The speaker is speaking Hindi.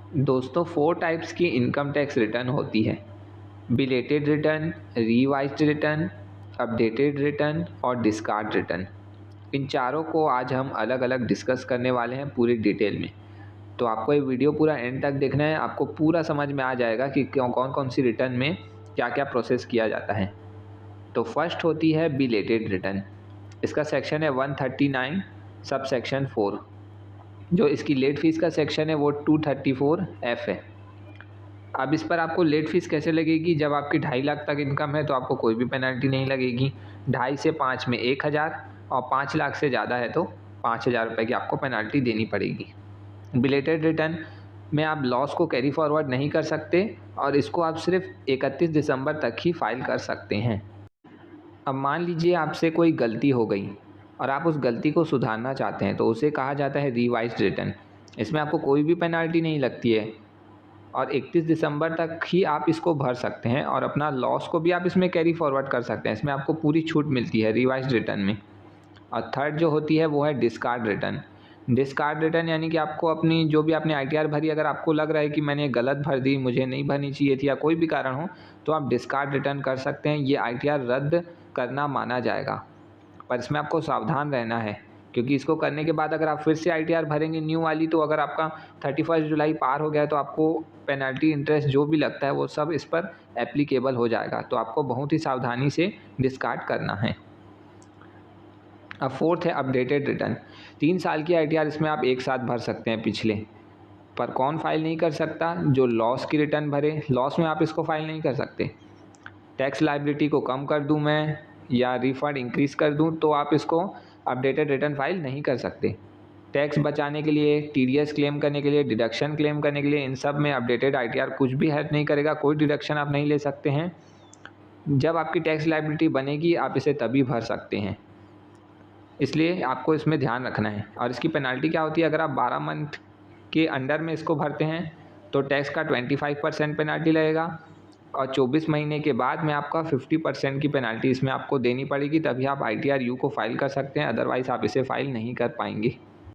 दोस्तों 4 टाइप्स की इनकम टैक्स रिटर्न होती है। Belated return, revised return, updated return और डिस्कार्ड रिटर्न। इन चारों को आज हम अलग अलग डिस्कस करने वाले हैं पूरी डिटेल में। तो आपको ये वीडियो पूरा एंड तक देखना है, आपको पूरा समझ में आ जाएगा कि क्यों कौन कौन सी रिटर्न में क्या क्या प्रोसेस किया जाता है। तो फर्स्ट होती है बिलेटेड रिटर्न। इसका सेक्शन है 139 सब सेक्शन 4। जो इसकी लेट फीस का सेक्शन है वो 234F है। अब इस पर आपको लेट फीस कैसे लगेगी? जब आपकी 2.5 लाख तक इनकम है तो आपको कोई भी पेनल्टी नहीं लगेगी। 2.5 से 5 में 1,000 और 5 लाख से ज़्यादा है तो 5,000 रुपये की आपको पेनल्टी देनी पड़ेगी। बिलेटेड रिटर्न में आप लॉस को कैरी फॉरवर्ड नहीं कर सकते और इसको आप सिर्फ 31 दिसंबर तक ही फाइल कर सकते हैं। अब मान लीजिए आपसे कोई गलती हो गई और आप उस गलती को सुधारना चाहते हैं तो उसे कहा जाता है रिवाइज्ड रिटर्न। इसमें आपको कोई भी पेनल्टी नहीं लगती है और 31 दिसंबर तक ही आप इसको भर सकते हैं और अपना लॉस को भी आप इसमें कैरी फॉरवर्ड कर सकते हैं। इसमें आपको पूरी छूट मिलती है रिवाइज्ड रिटर्न में। और थर्ड जो होती है वो है डिस्कार्ड रिटर्न। डिस्कार्ड रिटर्न यानी कि आपको अपनी जो भी आपने आईटीआर भरी, अगर आपको लग रहा है कि मैंने गलत भर दी, मुझे नहीं भरनी चाहिए थी या कोई भी कारण हो, तो आप डिस्कार्ड रिटर्न कर सकते हैं। ये आईटीआर रद्द करना माना जाएगा, पर इसमें आपको सावधान रहना है क्योंकि इसको करने के बाद अगर आप फिर से आईटीआर भरेंगे न्यू वाली, तो अगर आपका 31 जुलाई पार हो गया तो आपको पेनल्टी इंटरेस्ट जो भी लगता है वो सब इस पर एप्लीकेबल हो जाएगा। तो आपको बहुत ही सावधानी से डिस्कार्ड करना है। अब फोर्थ है अपडेटेड रिटर्न। 3 साल की आईटीआर इसमें आप एक साथ भर सकते हैं पिछले, पर कौन फाइल नहीं कर सकता? जो लॉस की रिटर्न भरे। लॉस में आप इसको फाइल नहीं कर सकते। टैक्स लायबिलिटी को कम कर दूं मैं या रिफंड इंक्रीज़ कर दूं तो आप इसको अपडेटेड रिटर्न फाइल नहीं कर सकते। टैक्स बचाने के लिए, टीडीएस क्लेम करने के लिए, डिडक्शन क्लेम करने के लिए, इन सब में अपडेटेड आईटीआर कुछ भी हेल्प नहीं करेगा। कोई डिडक्शन आप नहीं ले सकते हैं। जब आपकी टैक्स लायबिलिटी बनेगी आप इसे तभी भर सकते हैं, इसलिए आपको इसमें ध्यान रखना है। और इसकी पेनल्टी क्या होती है? अगर आप 12 मंथ के अंडर में इसको भरते हैं तो टैक्स का 25% पेनल्टी लगेगा और 24 महीने के बाद में आपका 50% की पेनल्टी इसमें आपको देनी पड़ेगी, तभी आप आईटीआर यू को फाइल कर सकते हैं, अदरवाइज़ आप इसे फाइल नहीं कर पाएंगे।